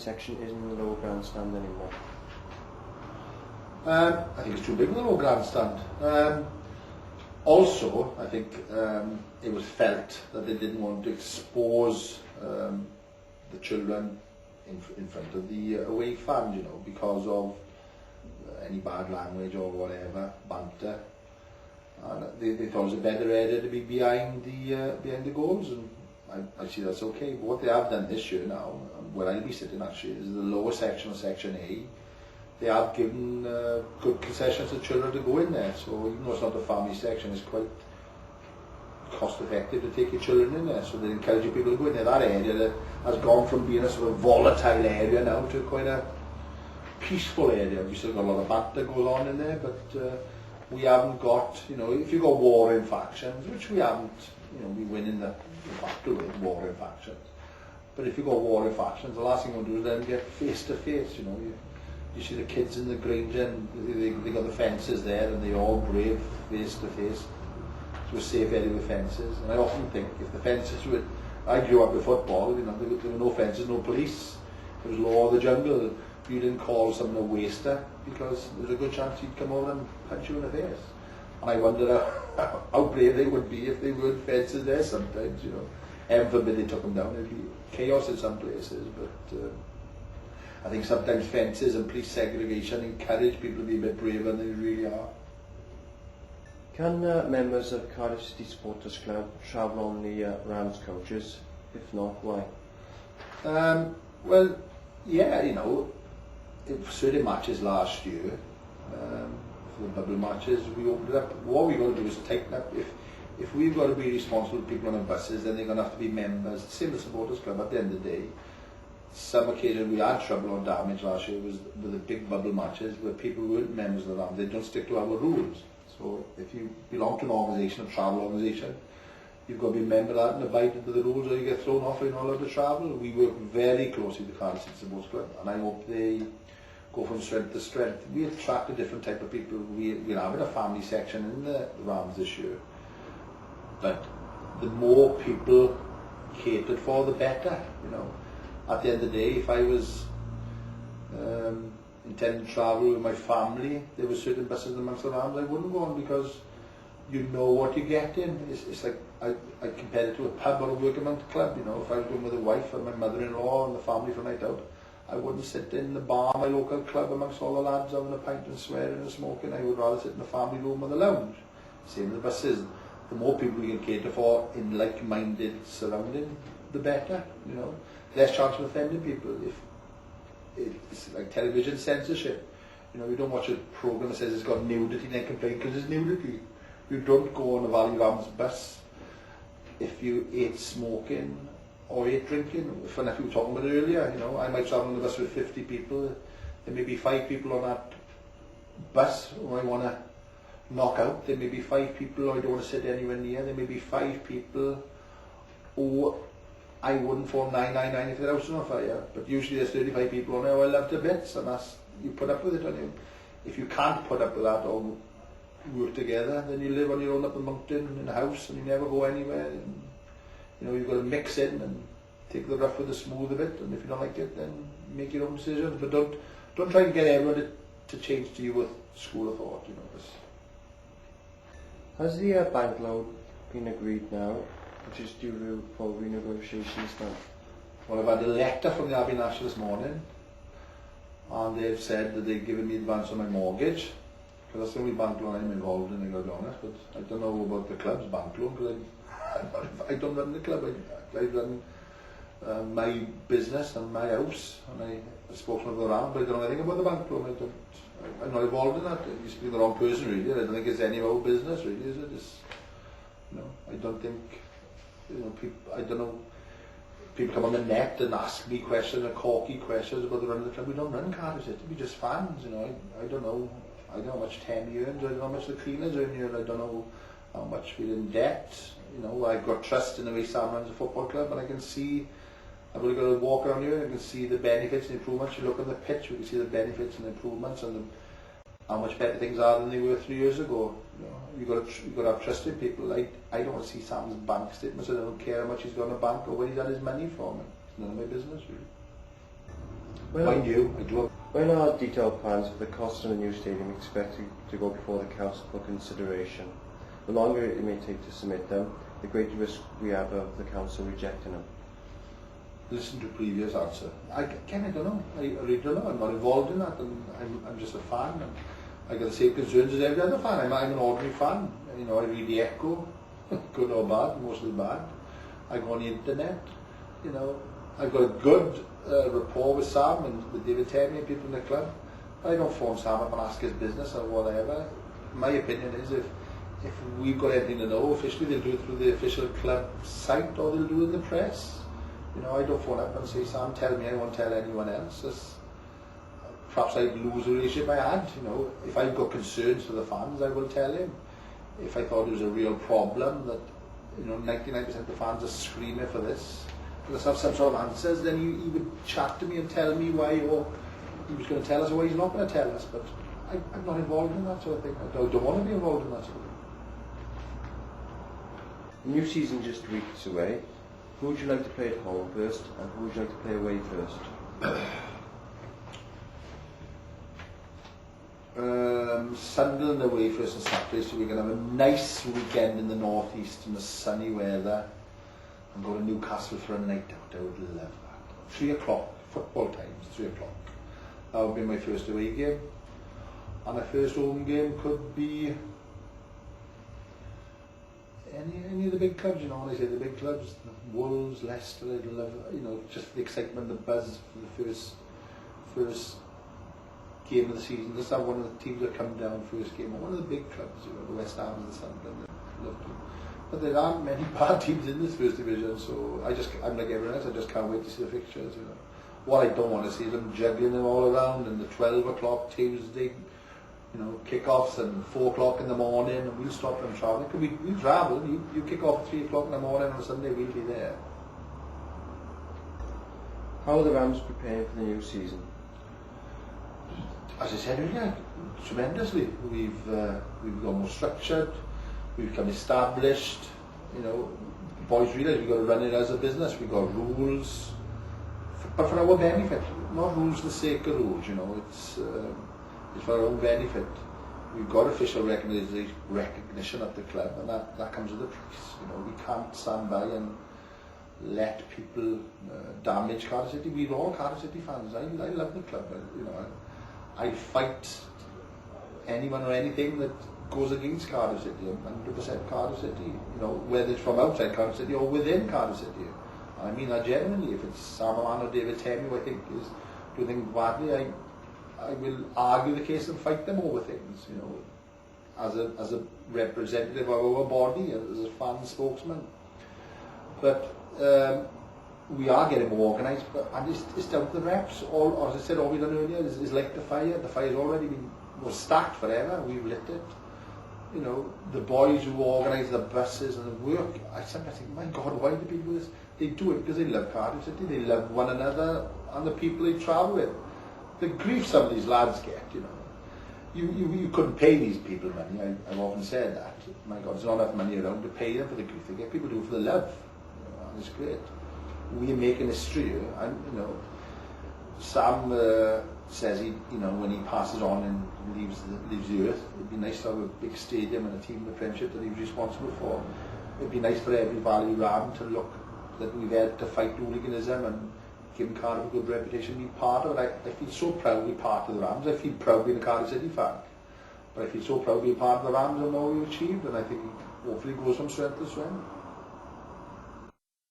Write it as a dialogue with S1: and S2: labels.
S1: section isn't in the lower grandstand anymore?
S2: I think it's too big in the lower grandstand. Also, I think it was felt that they didn't want to expose the children in front of the away fans, you know, because of any bad language or whatever, banter. And they thought it was a better area to be behind the goals, and I see that's okay. But what they have done this year now, where I'll be sitting actually, is the lower section of Section A. They have given good concessions to children to go in there, so even though it's not the family section, it's quite cost effective to take your children in there, so they're encouraging people to go in there. That area that has gone from being a sort of volatile area now to quite a peaceful area. We've still got a lot of banter goes on in there, but we haven't got, you know, if you've got warring factions, which we haven't, you know, we win in the battle with warring factions, but if you've got warring factions, the last thing we'll do is let them get face to face, you know. You see the kids in the Grange and they got the fences there and they all brave face to face to a safe area with fences. And I often think if the fences were, I grew up with football, you know, there were no fences, no police. It was law of the jungle. You didn't call someone a waster because there's a good chance he'd come over and punch you in the face. And I wonder how brave they would be if they weren't fences there sometimes, you know. Heaven forbid they took them down. It'd be chaos in some places, but I think sometimes fences and police segregation encourage people to be a bit braver than they really are.
S1: Can members of Cardiff City Supporters Club travel on the Rams coaches? If not, why?
S2: Well, yeah, you know, certain matches last year, for the bubble matches, we opened it up. What we're going to do is tighten up. If we've got to be responsible people on our buses, then they're going to have to be members. Same as Supporters Club at the end of the day. Some occasions we had trouble or damage last year was with the big bubble matches where people weren't members of the Rams. They don't stick to our rules. So if you belong to an organisation, a travel organisation, you've got to be a member of that and abide by the rules or you get thrown off or you're not allowed to travel. We work very closely with the Cardiff City Supporters Club and I hope they go from strength to strength. We attract a different type of people. We're having a family section in the Rams this year. But the more people catered for, the better, you know. At the end of the day, if I was intending to travel with my family, there were certain buses amongst the Rams I wouldn't go on because you know what you're getting. It's like I compare it to a pub or a working month club, you know. If I was going with a wife and my mother-in-law and the family for a night out, I wouldn't sit in the bar, my local club, amongst all the lads having a pint and swearing and smoking. I would rather sit in the family room or the lounge. Same with the buses. The more people we can cater for in like-minded surrounding, the better, you know. Less chance of offending people. If it's like television censorship, you know, you don't watch a program that says it's got nudity and then complain because it's nudity. You don't go on a Valley Rams bus if you ate smoking or ate drinking. If we were talking about it earlier, you know, I might travel on the bus with 50 people. There may be 5 people on that bus who I want to knock out. There may be 5 people who I don't want to sit anywhere near. There may be 5 people who I wouldn't phone 999 if their house was on fire, but usually there's 35 people on there who I love to bits, and that's, you put up with it, don't you? If you can't put up with that or work together, then you live on your own up the mountain in a house and you never go anywhere. And, you know, you've got to mix in and take the rough with the smooth of it, and if you don't like it, then make your own decisions. But don't try and get everyone to change to you with school of thought, you know.
S1: Has the bank loan been agreed now, which is due for renegotiations now?
S2: Well, I've had a letter from the Abbey National this morning, and they've said that they've given me advance on my mortgage, because that's the only bank loan I'm involved in, I got to be honest. But I don't know about the club's bank loan, because I don't run the club. I run my business and my house, and I've spoken with the Ram, but I don't know anything about the bank loan. I'm not involved in that. You're speaking to the wrong person, really. I don't think it's any of our business, really, is it? It's, you know, I don't think, you know, I don't know, people come on the net and ask me questions, and corky questions about the run of the club. We don't run Cardiff City, we're just fans, you know. I don't know how much Tammy earns, I don't know how much the cleaners earn here, I don't know how much we're in debt, you know. I've got trust in the way Sam runs a football club, and I can see, I've only got to walk around here and I can see the benefits and improvements. You look at the pitch, we can see the benefits and improvements and how much better things are than they were 3 years ago. You know, you've got to have trust in people. I don't want to see Sam's bank statements. I don't care how much he's got in a bank or where he's had his money from. It's none of my business, really. Mind you, I do.
S1: When are detailed plans for the cost of the new stadium expected to go before the council for consideration? The longer it may take to submit them, the greater risk we have of the council rejecting them.
S2: Listen to previous answer. I don't know. I really don't know. I'm not involved in that, and I'm just a fan. And I got the same concerns as every other fan. I'm an ordinary fan. You know, I read the Echo, good or bad, mostly bad. I go on the internet. You know, I've got a good rapport with Sam and with David Tenney and people in the club. I don't phone Sam up and ask his business or whatever. My opinion is if we've got anything to know officially, they'll do it through the official club site or they'll do it in the press. You know, I don't phone up and say, Sam, tell me, I won't tell anyone else. Perhaps I'd lose the relationship I had. You know, if I've got concerns for the fans, I will tell him. If I thought it was a real problem that, you know, 99% of the fans are screaming for this, let's have some sort of answers, then he would chat to me and tell me why, or he was going to tell us, or he's not going to tell us. But I'm not involved in that sort of thing. I don't want to be involved in that sort of thing.
S1: The new season just weeks away. Who would you like to play at home first, and who would you like to play away first?
S2: Sunderland away first and Saturday, so we're going to have a nice weekend in the northeast in the sunny weather and go to Newcastle for a night out. I would love that. 3 o'clock, football time, 3 o'clock. That would be my first away game. And my first home game could be any of the big clubs, you know, when I say the big clubs, Wolves, Leicester, I'd love, you know, just the excitement, the buzz for the first game of the season. Just have one of the teams that come down first game, or one of the big clubs, you know, the West Ham and the Sunderland, I'd love to. But there aren't many bad teams in this first division, so I'm like everyone else, I just can't wait to see the fixtures, you know. What I don't want to see is them juggling them all around, and the 12 o'clock Tuesday, you know, kick-offs and 4 o'clock in the morning, and we'll stop them travelling. We'll travel, you kick off at 3 o'clock in the morning on a Sunday, we'll be there.
S1: How are the Rams preparing for the new season?
S2: As I said earlier, tremendously. We've got more structured, we've become established, you know, boys realise we've got to run it as a business, we've got rules, but for our benefit, not rules for the sake of rules, you know, it's for our own benefit. We've got official recognition at the club, and that comes with a price. You know, we can't stand by and let people damage Cardiff City. We're all Cardiff City fans. I love the club. You know, I fight anyone or anything that goes against Cardiff City. I'm 100% Cardiff City. You know, whether it's from outside Cardiff City or within Cardiff City. I mean that genuinely. If it's Sam Allan or David Tenney, who I think is doing things badly, I will argue the case and fight them over things, you know, as a representative of our body, as a fan spokesman. But we are getting more organised, and it's down to the reps. As I said, all we've done earlier is like the fire. The fire's already been stacked forever. We've lit it. You know, the boys who organise the buses and the work, I sometimes think, my God, why do people do this? They do it because they love Cardiff City, they love one another and the people they travel with. The grief some of these lads get, you know. You couldn't pay these people money. I've often said that. My God, there's not enough money around to pay them for the grief they get. People do it for the love, you know, and it's great. We are making history here, and you know, Sam says when he passes on and leaves the earth, it'd be nice to have a big stadium and a team in the Premiership that he's responsible for. It'd be nice for every Valley Ram to look that we've had to fight hooliganism and give Cardiff a good reputation, be part of it. I feel so proud to be part of the Rams. I feel proud being a Cardiff City fan, but I feel so proud to be part of the Rams and all we've achieved, and I think hopefully it goes from strength to strength.